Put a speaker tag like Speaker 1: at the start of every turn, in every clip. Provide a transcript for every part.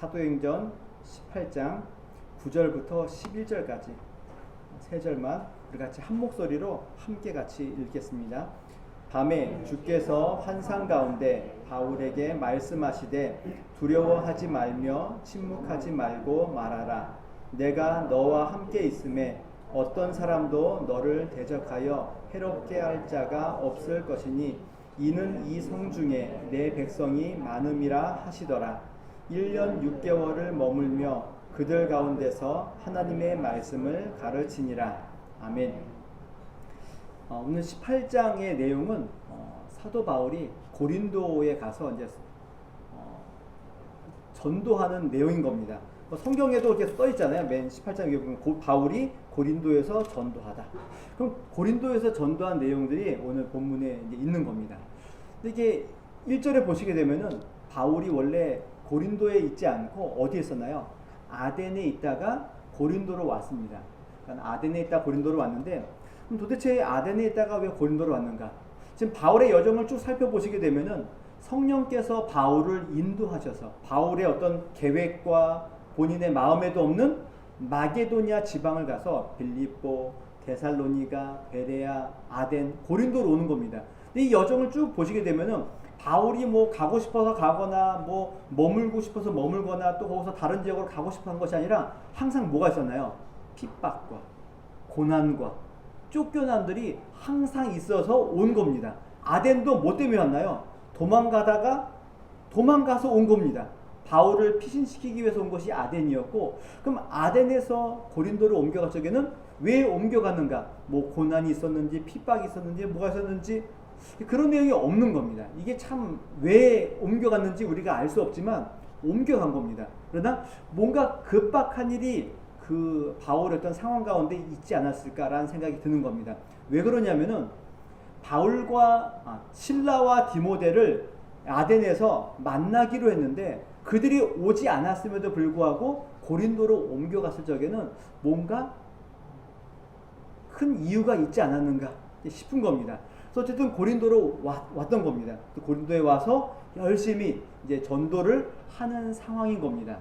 Speaker 1: 사도행전 18장 9절부터 11절까지 세 절만 우리 같이 한 목소리로 함께 같이 읽겠습니다. 밤에 주께서 환상 가운데 바울에게 말씀하시되 두려워하지 말며 침묵하지 말고 말하라. 내가 너와 함께 있음에 어떤 사람도 너를 대적하여 해롭게 할 자가 없을 것이니 이는 이 성중에 내 백성이 많음이라 하시더라. 1년 6개월을 머물며 그들 가운데서 하나님의 말씀을 가르치니라. 아멘. 오늘 18장의 내용은 사도 바울이 고린도에 가서 이제 전도하는 내용인 겁니다. 성경에도 이렇게 써 있잖아요. 맨 18장에 보면 바울이 고린도에서 전도하다. 그럼 고린도에서 전도한 내용들이 오늘 본문에 이제 있는 겁니다. 근데 이게 1절에 보시게 되면은 바울이 원래 고린도에 있지 않고 어디에 있었나요? 아덴에 있다가 고린도로 왔습니다. 그러니까 아덴에 있다 고린도로 왔는데 그럼 도대체 아덴에 있다가 왜 고린도로 왔는가? 지금 바울의 여정을 쭉 살펴보시게 되면은 성령께서 바울을 인도하셔서 바울의 어떤 계획과 본인의 마음에도 없는 마게도냐 지방을 가서 빌립보, 데살로니가, 베레아, 아덴, 고린도로 오는 겁니다. 근데 이 여정을 쭉 보시게 되면은 바울이 뭐 가고 싶어서 가거나 뭐 머물고 싶어서 머물거나 또 거기서 다른 지역으로 가고 싶어 한 것이 아니라 항상 뭐가 있었나요? 핍박과 고난과 쫓겨남들이 항상 있어서 온 겁니다. 아덴도 뭐 때문에 왔나요? 도망가서 온 겁니다. 바울을 피신시키기 위해서 온 것이 아덴이었고, 그럼 아덴에서 고린도로 옮겨갈 적에는 왜 옮겨갔는가? 뭐 고난이 있었는지 핍박이 있었는지 뭐가 있었는지 그런 내용이 없는 겁니다. 이게 참 왜 옮겨갔는지 우리가 알 수 없지만 옮겨간 겁니다. 그러나 뭔가 급박한 일이 그 바울의 어떤 상황 가운데 있지 않았을까라는 생각이 드는 겁니다. 왜 그러냐면은 바울과 실라와 디모데를 아덴에서 만나기로 했는데 그들이 오지 않았음에도 불구하고 고린도로 옮겨갔을 적에는 뭔가 큰 이유가 있지 않았는가 싶은 겁니다. 그래서 어쨌든 고린도로 왔던 겁니다. 또 고린도에 와서 열심히 이제 전도를 하는 상황인 겁니다.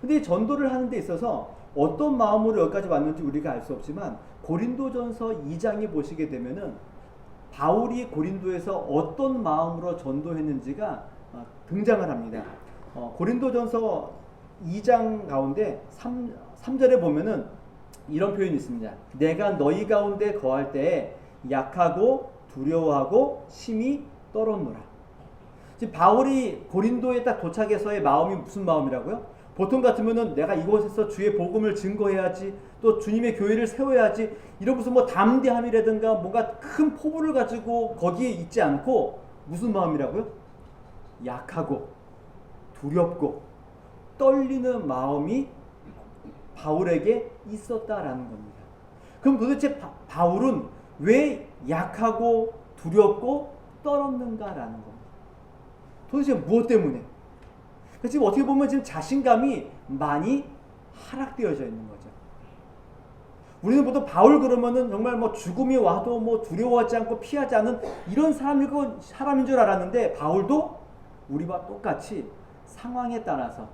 Speaker 1: 근데 전도를 하는 데 있어서 어떤 마음으로 여기까지 왔는지 우리가 알 수 없지만 고린도전서 2장에 보시게 되면은 바울이 고린도에서 어떤 마음으로 전도했는지가 등장을 합니다. 고린도전서 2장 가운데 3절에 보면은 이런 표현이 있습니다. 내가 너희 가운데 거할 때에 약하고 두려워하고 심히 떨었노라. 지금 바울이 고린도에 딱 도착해서의 마음이 무슨 마음이라고요? 보통 같으면은 내가 이곳에서 주의 복음을 증거해야지, 또 주님의 교회를 세워야지, 이런 무슨 뭐 담대함이라든가 뭔가 큰 포부를 가지고 거기에 있지 않고 무슨 마음이라고요? 약하고 두렵고 떨리는 마음이 바울에게 있었다라는 겁니다. 그럼 도대체 바울은 왜 약하고 두렵고 떨었는가라는 겁니다. 도대체 무엇 때문에? 지금 어떻게 보면 지금 자신감이 많이 하락되어져 있는 거죠. 우리는 보통 바울 그러면은 정말 뭐 죽음이 와도 뭐 두려워하지 않고 피하지 않는 이런 사람인 줄 알았는데 바울도 우리와 똑같이 상황에 따라서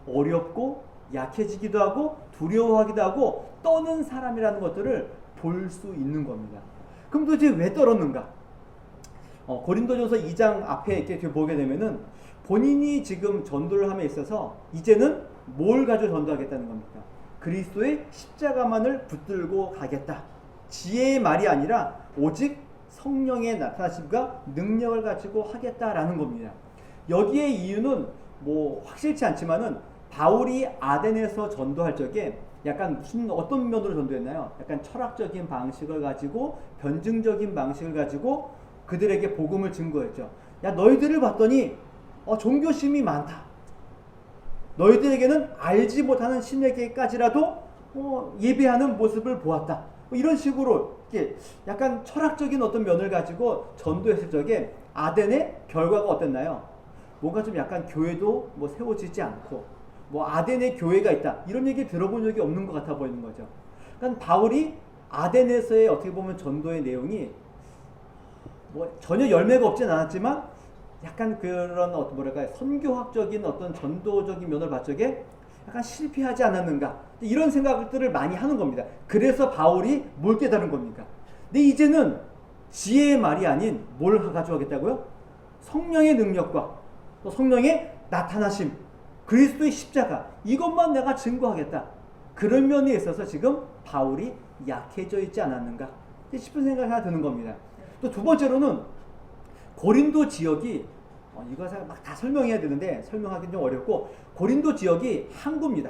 Speaker 1: 어렵고 약해지기도 하고 두려워하기도 하고 떠는 사람이라는 것들을 볼 수 있는 겁니다. 그럼 도대체 왜 떨었는가? 고린도전서 2장 앞에 이렇게 보게 되면은 본인이 지금 전도를 함에 있어서 이제는 뭘 가지고 전도하겠다는 겁니까? 그리스도의 십자가만을 붙들고 가겠다. 지혜의 말이 아니라 오직 성령의 나타나심과 능력을 가지고 하겠다라는 겁니다. 여기에 이유는 뭐 확실치 않지만은 바울이 아덴에서 전도할 적에 약간 어떤 면으로 전도했나요? 약간 철학적인 방식을 가지고 변증적인 방식을 가지고 그들에게 복음을 증거했죠. 야, 너희들을 봤더니 종교심이 많다. 너희들에게는 알지 못하는 신에게까지라도 예배하는 모습을 보았다. 이런 식으로 이렇게 약간 철학적인 어떤 면을 가지고 전도했을 적에 아덴의 결과가 어땠나요? 뭔가 좀 약간 교회도 뭐 세워지지 않고 뭐 아덴에 교회가 있다 이런 얘기 들어본 적이 없는 것 같아 보이는 거죠. 그러니까 바울이 아덴에서의 어떻게 보면 전도의 내용이 뭐 전혀 열매가 없진 않았지만 약간 그런 어떤 뭐랄까요 선교학적인 어떤 전도적인 면을 봤적에 약간 실패하지 않았는가 이런 생각들을 많이 하는 겁니다. 그래서 바울이 뭘 깨달은 겁니까? 근데 이제는 지혜의 말이 아닌 뭘 가져가겠다고요? 성령의 능력과 또 성령의 나타나심, 그리스도의 십자가 이것만 내가 증거하겠다. 그런 면에 있어서 지금 바울이 약해져 있지 않았는가 싶은 생각이 하나 드는 겁니다. 또 두 번째로는 고린도 지역이 이거 막 다 설명해야 되는데 설명하기는 좀 어렵고 고린도 지역이 항구입니다.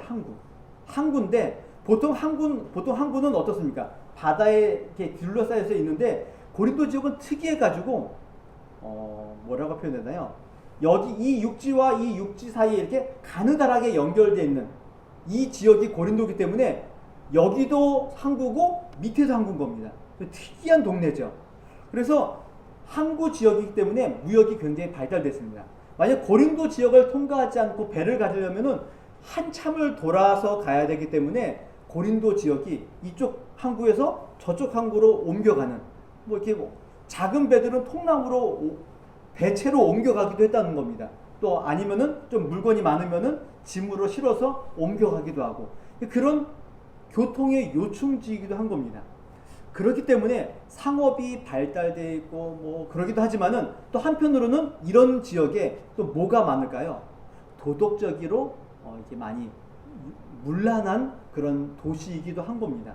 Speaker 1: 항구인데 보통 항구는 어떻습니까? 바다에 이렇게 둘러싸여서 있는데 고린도 지역은 특이해 가지고 뭐라고 표현되나요? 여기 이 육지와 이 육지 사이에 이렇게 가느다랗게 연결되어 있는 이 지역이 고린도이기 때문에 여기도 항구고 밑에도 항구인 겁니다. 특이한 동네죠. 그래서 항구 지역이기 때문에 무역이 굉장히 발달됐습니다. 만약 고린도 지역을 통과하지 않고 배를 가지려면은 한참을 돌아서 가야 되기 때문에 고린도 지역이 이쪽 항구에서 저쪽 항구로 옮겨가는 뭐 이렇게 작은 배들은 통나무로 배채로 옮겨가기도 했다는 겁니다. 또 아니면은 좀 물건이 많으면은 짐으로 실어서 옮겨가기도 하고 그런 교통의 요충지이기도 한 겁니다. 그렇기 때문에 상업이 발달되어 있고 뭐 그러기도 하지만은 또 한편으로는 이런 지역에 또 뭐가 많을까요? 도덕적으로 이렇게 많이 문란한 그런 도시이기도 한 겁니다.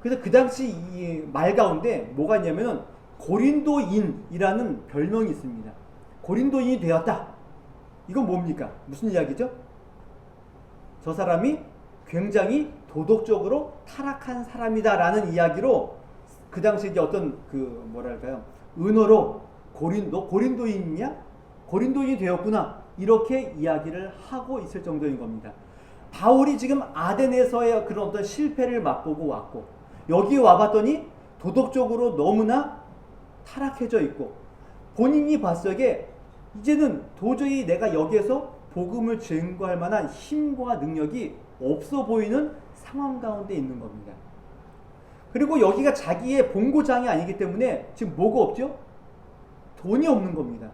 Speaker 1: 그래서 그 당시 이 말 가운데 뭐가 있냐면은 고린도인이라는 별명이 있습니다. 고린도인이 되었다. 이건 뭡니까? 무슨 이야기죠? 저 사람이 굉장히 도덕적으로 타락한 사람이다라는 이야기로 그 당시 이제 어떤 그 뭐랄까요? 은어로 고린도인이냐? 고린도인이 되었구나. 이렇게 이야기를 하고 있을 정도인 겁니다. 바울이 지금 아덴에서의 그런 어떤 실패를 맛보고 왔고 여기 와봤더니 도덕적으로 너무나 타락해져 있고 본인이 봤을 때 이제는 도저히 내가 여기에서 복음을 증거할 만한 힘과 능력이 없어 보이는 상황 가운데 있는 겁니다. 그리고 여기가 자기의 본고장이 아니기 때문에 지금 뭐가 없죠? 돈이 없는 겁니다.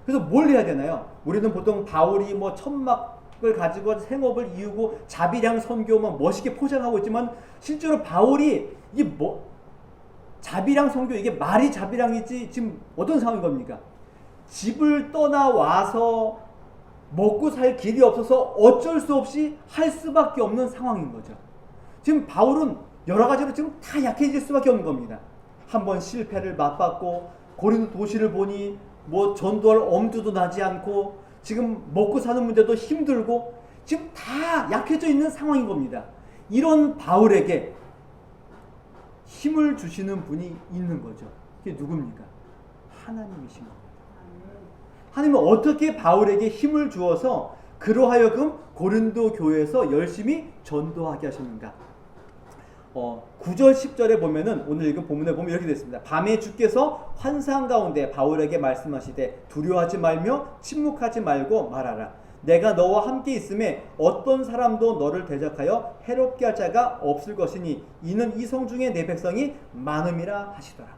Speaker 1: 그래서 뭘 해야 되나요? 우리는 보통 바울이 뭐 천막을 가지고 생업을 이루고 자비량 선교만 멋있게 포장하고 있지만 실제로 바울이 이게 뭐 자비량 선교 이게 말이 자비량이지 지금 어떤 상황인 겁니까? 집을 떠나와서 먹고 살 길이 없어서 어쩔 수 없이 할 수밖에 없는 상황인 거죠. 지금 바울은 여러 가지로 지금 다 약해질 수밖에 없는 겁니다. 한번 실패를 맛봤고 고린도 도시를 보니 뭐 전도할 엄두도 나지 않고 지금 먹고 사는 문제도 힘들고 지금 다 약해져 있는 상황인 겁니다. 이런 바울에게 힘을 주시는 분이 있는 거죠. 그게 누굽니까? 하나님이신 겁니다. 하나님은 어떻게 바울에게 힘을 주어서 그로하여금 고린도 교회에서 열심히 전도하게 하셨는가? 9절 10절에 보면은 오늘 읽은 본문에 보면 이렇게 됐습니다. 밤에 주께서 환상 가운데 바울에게 말씀하시되 두려워하지 말며 침묵하지 말고 말하라. 내가 너와 함께 있음에 어떤 사람도 너를 대적하여 해롭게 할 자가 없을 것이니 이는 이 성 중에 내 백성이 많음이라 하시더라.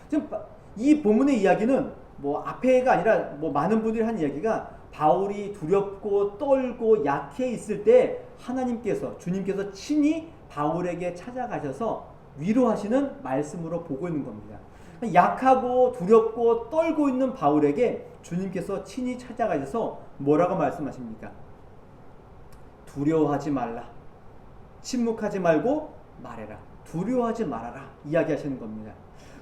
Speaker 1: 지금 이 본문의 이야기는 뭐 앞에가 아니라 뭐 많은 분들이 한 이야기가 바울이 두렵고 떨고 약해 있을 때 하나님께서 주님께서 친히 바울에게 찾아가셔서 위로하시는 말씀으로 보고 있는 겁니다. 약하고 두렵고 떨고 있는 바울에게 주님께서 친히 찾아가셔서 뭐라고 말씀하십니까? 두려워하지 말라. 침묵하지 말고 말해라. 두려워하지 말아라. 이야기하시는 겁니다.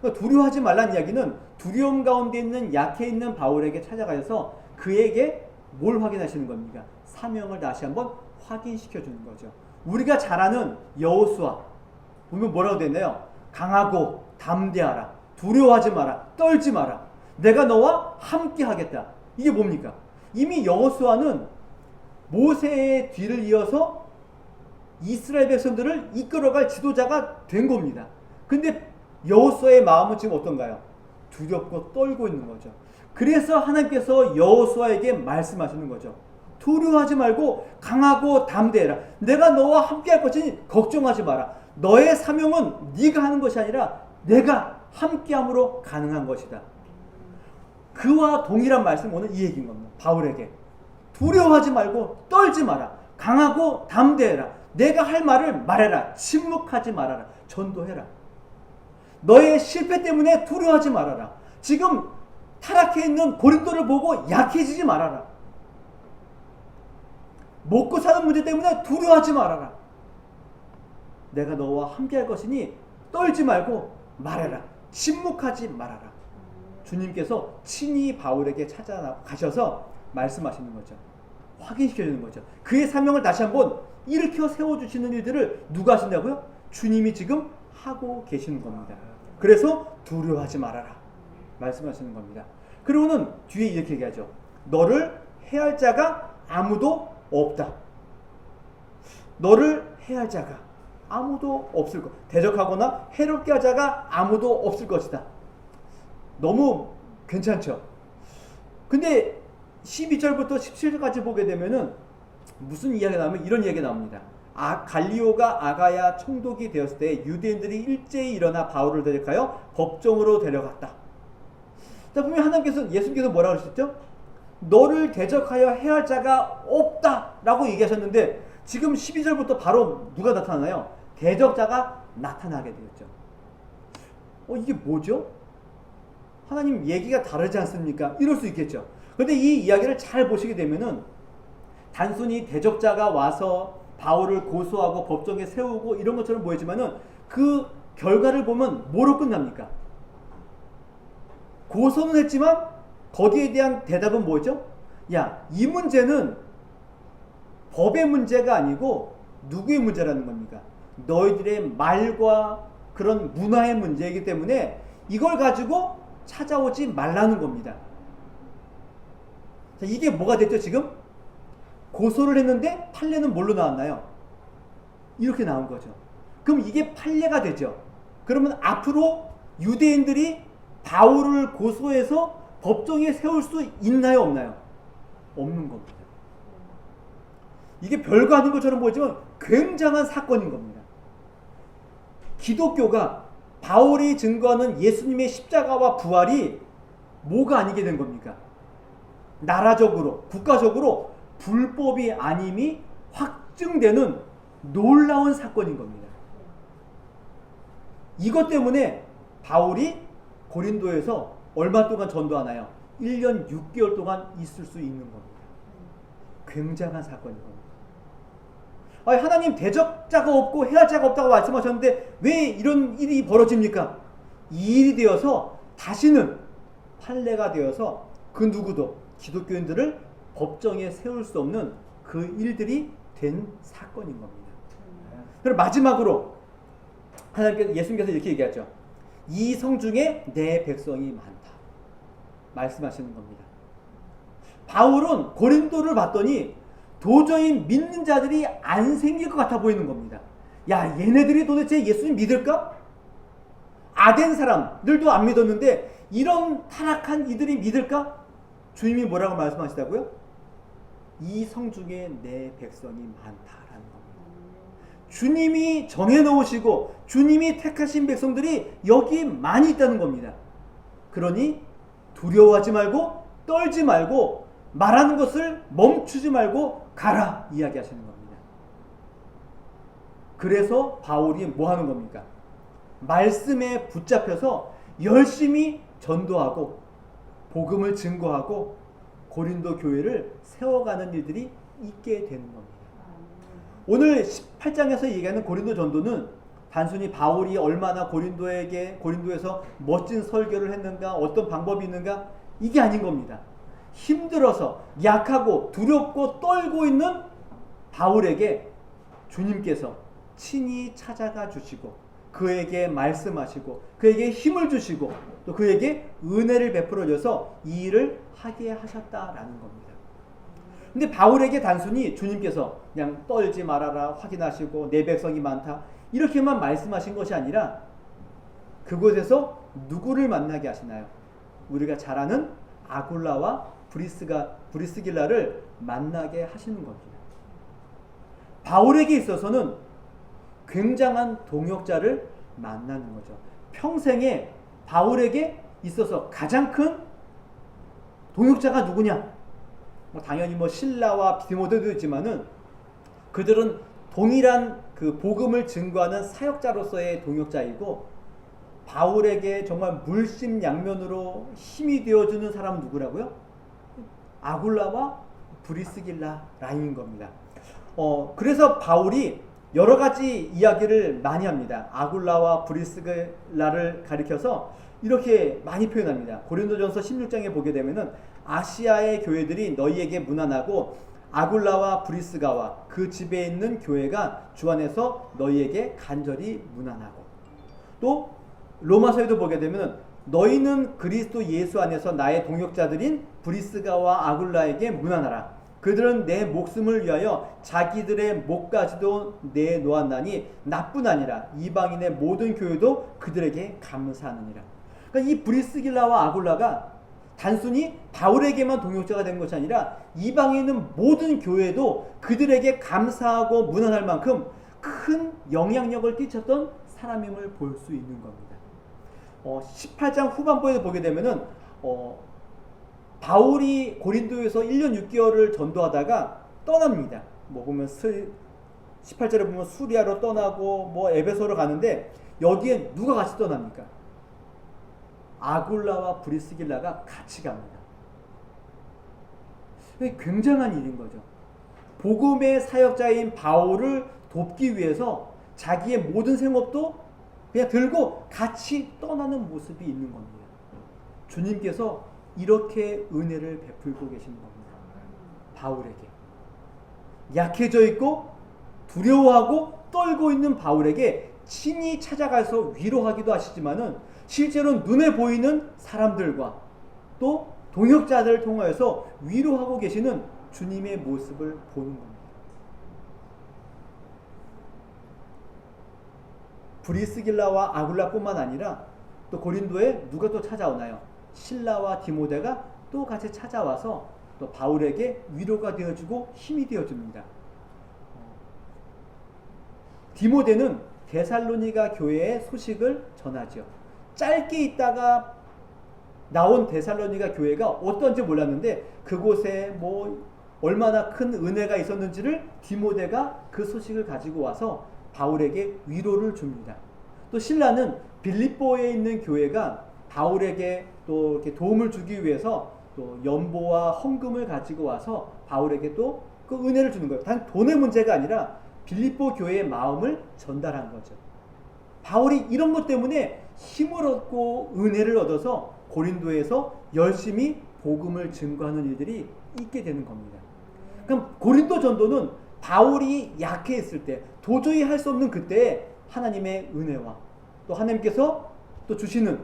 Speaker 1: 두려워하지 말라는 이야기는 두려움 가운데 있는 약해 있는 바울에게 찾아가셔서 그에게 뭘 확인하시는 겁니까? 사명을 다시 한번 확인시켜 주는 거죠. 우리가 잘 아는 여호수아 보면 뭐라고 되어 있나요? 강하고 담대하라. 두려워하지 마라. 떨지 마라. 내가 너와 함께 하겠다. 이게 뭡니까? 이미 여호수아는 모세의 뒤를 이어서 이스라엘 백성들을 이끌어갈 지도자가 된 겁니다. 근데 여호수아의 마음은 지금 어떤가요? 두렵고 떨고 있는 거죠. 그래서 하나님께서 여호수아에게 말씀하시는 거죠. 두려워하지 말고 강하고 담대해라. 내가 너와 함께 할 것이니 걱정하지 마라. 너의 사명은 네가 하는 것이 아니라 내가 함께함으로 가능한 것이다. 그와 동일한 말씀 오늘 이 얘기인 겁니다. 바울에게 두려워하지 말고 떨지 마라. 강하고 담대해라. 내가 할 말을 말해라. 침묵하지 말아라. 전도해라. 너의 실패 때문에 두려워하지 말아라. 지금 타락해 있는 고린도를 보고 약해지지 말아라. 먹고 사는 문제 때문에 두려워하지 말아라. 내가 너와 함께할 것이니 떨지 말고 말해라. 침묵하지 말아라. 주님께서 친히 바울에게 찾아가셔서 말씀하시는 거죠. 확인시켜주는 거죠. 그의 사명을 다시 한번 일으켜 세워주시는 일들을 누가 하신다고요? 주님이 지금 하고 계시는 겁니다. 그래서 두려워하지 말아라 말씀하시는 겁니다. 그리고는 뒤에 이렇게 얘기하죠. 너를 해할 자가 아무도 없다. 너를 해할 자가 아무도 없을 것. 대적하거나 해롭게 할 자가 아무도 없을 것이다. 너무 괜찮죠? 근데 12절부터 17절까지 보게 되면은 무슨 이야기가 나오면 이런 이야기가 나옵니다. 갈리오가 아가야 총독이 되었을 때 유대인들이 일제히 일어나 바울을 대적하여 법정으로 데려갔다. 자, 보면 하나님께서, 예수님께서 뭐라고 하셨죠? 너를 대적하여 해할 자가 없다라고 얘기하셨는데 지금 12절부터 바로 누가 나타나나요? 대적자가 나타나게 되었죠. 이게 뭐죠? 하나님 얘기가 다르지 않습니까? 이럴 수 있겠죠. 그런데 이 이야기를 잘 보시게 되면은 단순히 대적자가 와서 바울을 고소하고 법정에 세우고 이런 것처럼 보이지만은 그 결과를 보면 뭐로 끝납니까? 고소는 했지만 거기에 대한 대답은 뭐죠? 야, 이 문제는 법의 문제가 아니고 누구의 문제라는 겁니까? 너희들의 말과 그런 문화의 문제이기 때문에 이걸 가지고 찾아오지 말라는 겁니다. 자, 이게 뭐가 됐죠 지금? 고소를 했는데 판례는 뭘로 나왔나요? 이렇게 나온 거죠. 그럼 이게 판례가 되죠. 그러면 앞으로 유대인들이 바울을 고소해서 법정에 세울 수 있나요 없나요? 없는 겁니다. 이게 별거 아닌 것처럼 보이지만 굉장한 사건인 겁니다. 기독교가 바울이 증거하는 예수님의 십자가와 부활이 뭐가 아니게 된 겁니까? 나라적으로, 국가적으로 불법이 아님이 확증되는 놀라운 사건인 겁니다. 이것 때문에 바울이 고린도에서 얼마 동안 전도하나요? 1년 6개월 동안 있을 수 있는 겁니다. 굉장한 사건인 겁니다. 하나님 대적자가 없고 해할 자가 없다고 말씀하셨는데 왜 이런 일이 벌어집니까? 이 일이 되어서 다시는 판례가 되어서 그 누구도 기독교인들을 법정에 세울 수 없는 그 일들이 된 사건인 겁니다. 그리고 마지막으로 예수님께서 이렇게 얘기하죠. 이 성 중에 내 백성이 많다 말씀하시는 겁니다. 바울은 고린도를 봤더니 도저히 믿는 자들이 안 생길 것 같아 보이는 겁니다. 야, 얘네들이 도대체 예수님 믿을까? 아덴 사람들도 안 믿었는데 이런 타락한 이들이 믿을까? 주님이 뭐라고 말씀하시다고요? 이 성 중에 내 백성이 많다라는 겁니다. 주님이 정해놓으시고 주님이 택하신 백성들이 여기 많이 있다는 겁니다. 그러니 두려워하지 말고 떨지 말고 말하는 것을 멈추지 말고 가라 이야기하시는 겁니다. 그래서 바울이 뭐 하는 겁니까? 말씀에 붙잡혀서 열심히 전도하고 복음을 증거하고 고린도 교회를 세워가는 일들이 있게 되는 겁니다. 오늘 18장에서 얘기하는 고린도 전도는 단순히 바울이 얼마나 고린도에서 멋진 설교를 했는가, 어떤 방법이 있는가, 이게 아닌 겁니다. 힘들어서 약하고 두렵고 떨고 있는 바울에게 주님께서 친히 찾아가 주시고 그에게 말씀하시고 그에게 힘을 주시고 또 그에게 은혜를 베풀어 줘서 이 일을 하게 하셨다라는 겁니다. 근데 바울에게 단순히 주님께서 그냥 떨지 말아라 확인하시고 내 백성이 많다 이렇게만 말씀하신 것이 아니라 그곳에서 누구를 만나게 하시나요? 우리가 잘 아는 아굴라와 브리스길라를 만나게 하시는 겁니다. 바울에게 있어서는 굉장한 동역자를 만나는 거죠. 평생에 바울에게 있어서 가장 큰 동역자가 누구냐? 당연히 신라와 디모데도 있지만은 그들은 동일한 그 복음을 증거하는 사역자로서의 동역자이고, 바울에게 정말 물심양면으로 힘이 되어주는 사람은 누구라고요? 아굴라와 브리스길라라인 겁니다. 그래서 바울이 여러 가지 이야기를 많이 합니다. 아굴라와 브리스길라를 가리켜서 이렇게 많이 표현합니다. 고린도전서 16장에 보게 되면은 아시아의 교회들이 너희에게 문안하고 아굴라와 브리스가와 그 집에 있는 교회가 주 안에서 너희에게 간절히 문안하고, 또 로마서에도 보게 되면은 너희는 그리스도 예수 안에서 나의 동역자들인 브리스가와 아굴라에게 문안하라. 그들은 내 목숨을 위하여 자기들의 목까지도 내놓았나니 나뿐 아니라 이방인의 모든 교회도 그들에게 감사하느니라. 그러니까 이 브리스길라와 아굴라가 단순히 바울에게만 동역자가 된 것이 아니라 이방에 있는 모든 교회도 그들에게 감사하고 문안할 만큼 큰 영향력을 끼쳤던 사람임을 볼 수 있는 겁니다. 18장 후반부에 보게 되면은 바울이 고린도에서 1년 6개월을 전도하다가 떠납니다. 보면 18절에 보면 수리아로 떠나고 에베소로 가는데, 여기에 누가 같이 떠납니까? 아굴라와 브리스길라가 같이 갑니다. 굉장한 일인 거죠. 복음의 사역자인 바울을 돕기 위해서 자기의 모든 생업도 그냥 들고 같이 떠나는 모습이 있는 겁니다. 주님께서 이렇게 은혜를 베풀고 계신 겁니다. 바울에게 약해져 있고 두려워하고 떨고 있는 바울에게 친히 찾아가서 위로하기도 하시지만은 실제로 눈에 보이는 사람들과 또 동역자들을 통하여서 위로하고 계시는 주님의 모습을 보는 겁니다. 브리스길라와 아굴라뿐만 아니라 또 고린도에 누가 또 찾아오나요? 실라와 디모데가 또 같이 찾아와서 또 바울에게 위로가 되어주고 힘이 되어줍니다. 디모데는 데살로니가 교회의 소식을 전하죠. 짧게 있다가 나온 데살로니가 교회가 어떤지 몰랐는데 그곳에 얼마나 큰 은혜가 있었는지를 디모데가 그 소식을 가지고 와서 바울에게 위로를 줍니다. 또 실라는 빌립보에 있는 교회가 바울에게 또 이렇게 도움을 주기 위해서 또 연보와 헌금을 가지고 와서 바울에게 또 그 은혜를 주는 거예요. 단 돈의 문제가 아니라 빌립보 교회의 마음을 전달한 거죠. 바울이 이런 것 때문에 힘을 얻고 은혜를 얻어서 고린도에서 열심히 복음을 증거하는 일들이 있게 되는 겁니다. 그럼 고린도 전도는 바울이 약해 있을 때, 도저히 할 수 없는 그때에 하나님의 은혜와 또 하나님께서 또 주시는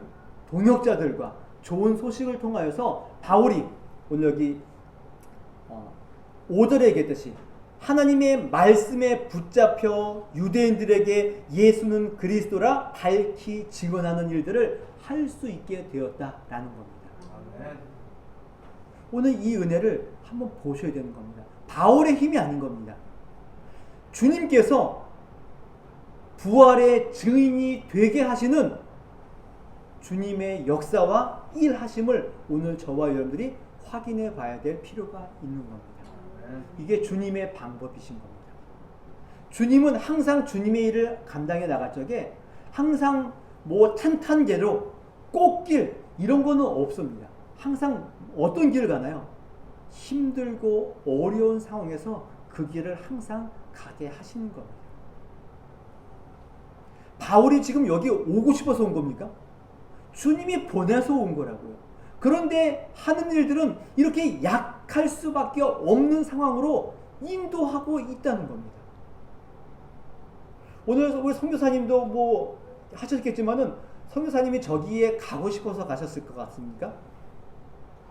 Speaker 1: 동역자들과 좋은 소식을 통하여서 바울이 오늘 여기 5절에 얘기했듯이 하나님의 말씀에 붙잡혀 유대인들에게 예수는 그리스도라 밝히 증언하는 일들을 할 수 있게 되었다라는 겁니다. 오늘 이 은혜를 한번 보셔야 되는 겁니다. 바울의 힘이 아닌 겁니다. 주님께서 부활의 증인이 되게 하시는 주님의 역사와 일하심을 오늘 저와 여러분들이 확인해 봐야 될 필요가 있는 겁니다. 이게 주님의 방법이신 겁니다. 주님은 항상 주님의 일을 감당해 나갈 적에 항상 탄탄계로 꽃길 이런 거는 없습니다. 항상 어떤 길을 가나요? 힘들고 어려운 상황에서 그 길을 항상 가게 하시는 겁니다. 바울이 지금 여기 오고 싶어서 온 겁니까? 주님이 보내서 온 거라고요. 그런데 하는 일들은 이렇게 약할 수밖에 없는 상황으로 인도하고 있다는 겁니다. 오늘 우리 선교사님도 하셨겠지만은 선교사님이 저기에 가고 싶어서 가셨을 것 같습니까?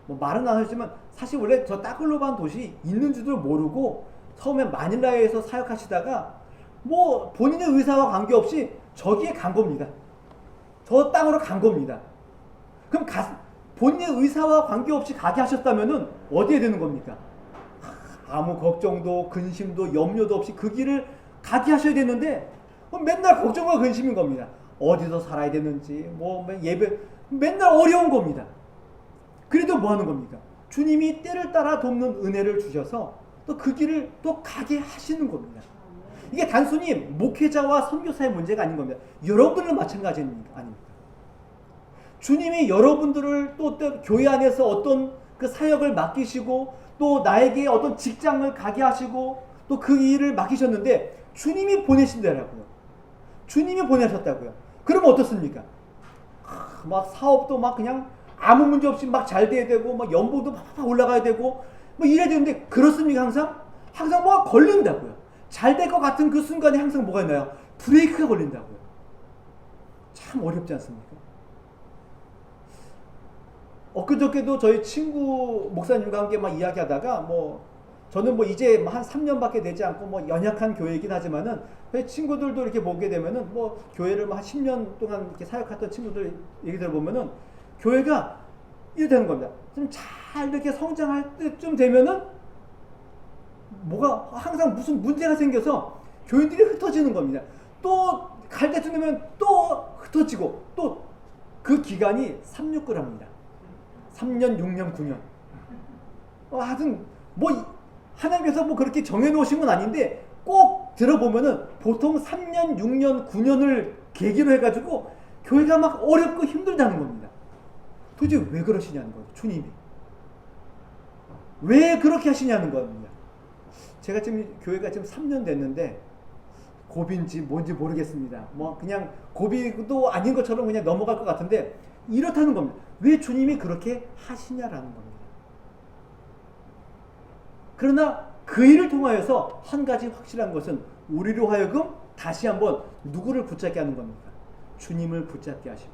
Speaker 1: 말은 안 하셨지만 사실 원래 저 따클로반 도시 있는 줄도 모르고 처음에 마닐라에서 사역하시다가 본인의 의사와 관계없이 저기에 간 겁니다. 저 땅으로 간 겁니다. 그럼 본인의 의사와 관계없이 가게 하셨다면은 어디에 되는 겁니까? 아무 걱정도 근심도 염려도 없이 그 길을 가게 하셔야 되는데 맨날 걱정과 근심인 겁니다. 어디서 살아야 되는지 예배 맨날 어려운 겁니다. 그래도 뭐 하는 겁니까? 주님이 때를 따라 돕는 은혜를 주셔서 또 그 길을 또 가게 하시는 겁니다. 이게 단순히 목회자와 선교사의 문제가 아닌 겁니다. 여러분은 마찬가지 아닙니까? 주님이 여러분들을 또 교회 안에서 어떤 그 사역을 맡기시고 또 나에게 어떤 직장을 가게 하시고 또 그 일을 맡기셨는데 주님이 보내신다라고요. 주님이 보내셨다고요. 그러면 어떻습니까? 막 사업도 막 그냥 아무 문제 없이 막 잘 돼야 되고 막 연봉도 막 올라가야 되고 뭐 이래야 되는데 그렇습니까? 항상 뭐가 걸린다고요. 잘 될 것 같은 그 순간에 항상 뭐가 있나요? 브레이크가 걸린다고요. 참 어렵지 않습니까? 엊그저께도 저희 친구 목사님과 함께 막 이야기하다가 저는 이제 한 3년밖에 되지 않고 연약한 교회이긴 하지만은 제 친구들도 이렇게 보게 되면은 교회를 한 10년 동안 이렇게 사역했던 친구들 얘기 들어보면은 교회가 이렇게 되는 겁니다. 좀 잘 이렇게 성장할 때쯤 되면은 뭐가 항상 무슨 문제가 생겨서 교인들이 흩어지는 겁니다. 또 갈 때쯤 되면 또 흩어지고 또 그 기간이 369랍니다. 3년, 6년, 9년. 하여튼 하나님께서 그렇게 정해놓으신 건 아닌데 꼭 들어보면은 보통 3년, 6년, 9년을 계기로 해가지고 교회가 막 어렵고 힘들다는 겁니다. 도대체 왜 그러시냐는 거예요. 주님이. 왜 그렇게 하시냐는 겁니다. 제가 지금 교회가 지금 3년 됐는데 고비인지 뭔지 모르겠습니다. 그냥 고비도 아닌 것처럼 그냥 넘어갈 것 같은데 이렇다는 겁니다. 왜 주님이 그렇게 하시냐라는 겁니다. 그러나 그 일을 통하여서 한 가지 확실한 것은 우리로 하여금 다시 한번 누구를 붙잡게 하는 겁니까? 주님을 붙잡게 하시고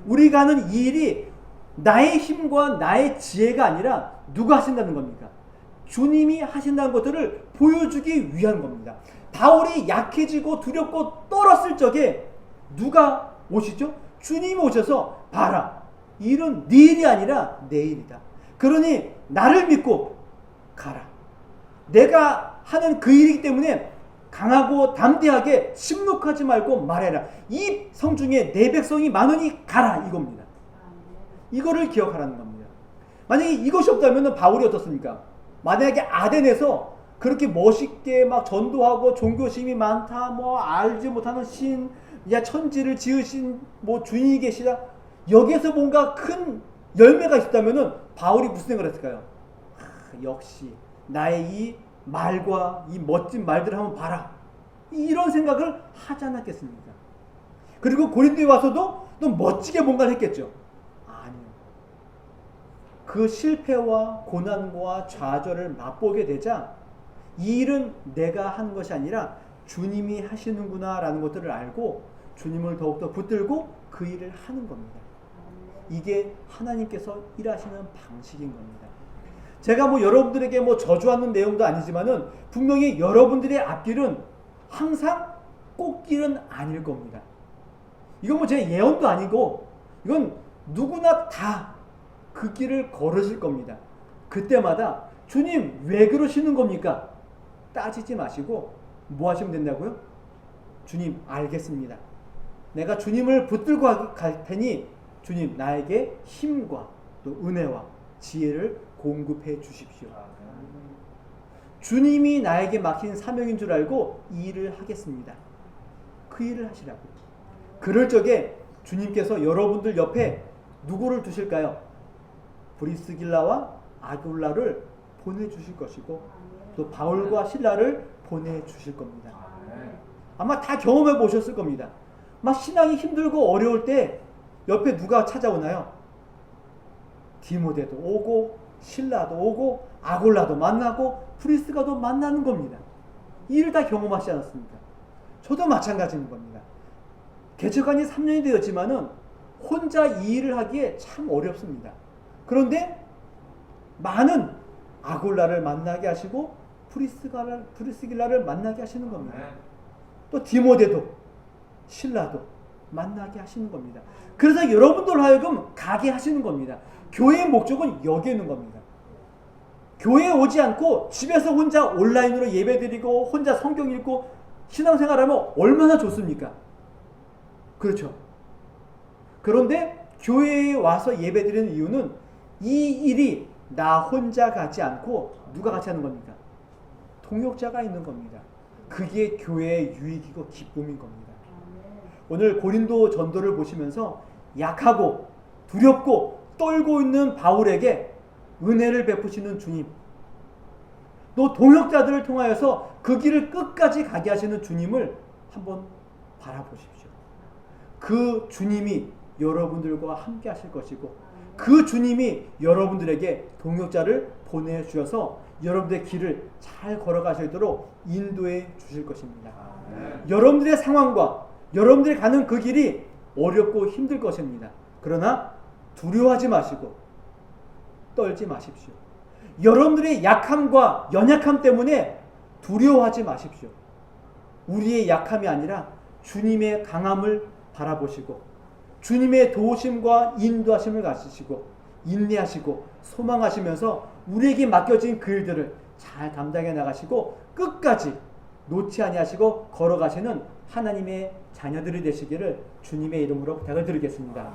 Speaker 1: 우리가 하는 이 일이 나의 힘과 나의 지혜가 아니라 누가 하신다는 겁니까? 주님이 하신다는 것들을 보여주기 위한 겁니다. 바울이 약해지고 두렵고 떨었을 적에 누가 오시죠? 주님이 오셔서 봐라. 이 일은 네 일이 아니라 내 일이다. 그러니 나를 믿고 가라. 내가 하는 그 일이기 때문에 강하고 담대하게 침묵하지 말고 말해라. 이 성중에 내 백성이 많으니 가라 이겁니다. 이거를 기억하라는 겁니다. 만약에 이것이 없다면 바울이 어떻습니까? 만약에 아덴에서 그렇게 멋있게 막 전도하고 종교심이 많다, 알지 못하는 신, 천지를 지으신 주인이 계시다. 여기에서 뭔가 큰 열매가 있었다면 바울이 무슨 생각을 했을까요? 역시 나의 이 말과 이 멋진 말들을 한번 봐라. 이런 생각을 하지 않았겠습니까? 그리고 고린도에 와서도 또 멋지게 뭔가를 했겠죠. 아니요. 그 실패와 고난과 좌절을 맛보게 되자 이 일은 내가 하는 것이 아니라 주님이 하시는구나 라는 것들을 알고 주님을 더욱더 붙들고 그 일을 하는 겁니다. 이게 하나님께서 일하시는 방식인 겁니다. 제가 여러분들에게 저주하는 내용도 아니지만은 분명히 여러분들의 앞길은 항상 꽃길은 아닐 겁니다. 이건 제 예언도 아니고 이건 누구나 다 그 길을 걸으실 겁니다. 그때마다 주님 왜 그러시는 겁니까? 따지지 마시고 뭐 하시면 된다고요? 주님 알겠습니다. 내가 주님을 붙들고 갈 테니 주님 나에게 힘과 또 은혜와 지혜를 공급해 주십시오. 주님이 나에게 맡긴 사명인 줄 알고 이 일을 하겠습니다. 그 일을 하시라고요. 그럴 적에 주님께서 여러분들 옆에 누구를 두실까요? 브리스길라와 아굴라를 보내주실 것이고 또 바울과 실라를 보내주실 겁니다. 아마 다 경험해 보셨을 겁니다. 막 신앙이 힘들고 어려울 때 옆에 누가 찾아오나요? 디모데도 오고 실라도 오고 아골라도 만나고 프리스가도 만나는 겁니다. 이 일을 다 경험하시지 않았습니까? 저도 마찬가지인 겁니다. 개척한 지 3년이 되었지만은 혼자 이 일을 하기에 참 어렵습니다. 그런데 많은 아골라를 만나게 하시고 프리스길라를 만나게 하시는 겁니다. 또 디모데도 실라도 만나게 하시는 겁니다. 그래서 여러분들 하여금 가게 하시는 겁니다. 교회의 목적은 여기에 있는 겁니다. 교회에 오지 않고 집에서 혼자 온라인으로 예배드리고 혼자 성경 읽고 신앙생활하면 얼마나 좋습니까? 그렇죠. 그런데 교회에 와서 예배드리는 이유는 이 일이 나 혼자 가지 않고 누가 같이 하는 겁니까? 동역자가 있는 겁니다. 그게 교회의 유익이고 기쁨인 겁니다. 오늘 고린도 전도를 보시면서 약하고 두렵고 떨고 있는 바울에게 은혜를 베푸시는 주님, 또 동역자들을 통하여서 그 길을 끝까지 가게 하시는 주님을 한번 바라보십시오. 그 주님이 여러분들과 함께 하실 것이고 그 주님이 여러분들에게 동역자를 보내주셔서 여러분들의 길을 잘 걸어가시도록 인도해 주실 것입니다. 여러분들의 상황과 여러분들이 가는 그 길이 어렵고 힘들 것입니다. 그러나 두려워하지 마시고 떨지 마십시오. 여러분들의 약함과 연약함 때문에 두려워하지 마십시오. 우리의 약함이 아니라 주님의 강함을 바라보시고 주님의 도우심과 인도하심을 가지시고 인내하시고 소망하시면서 우리에게 맡겨진 그 일들을 잘 감당해 나가시고 끝까지 놓지 아니하시고 걸어가시는 하나님의 자녀들이 되시기를 주님의 이름으로 부탁을 드리겠습니다.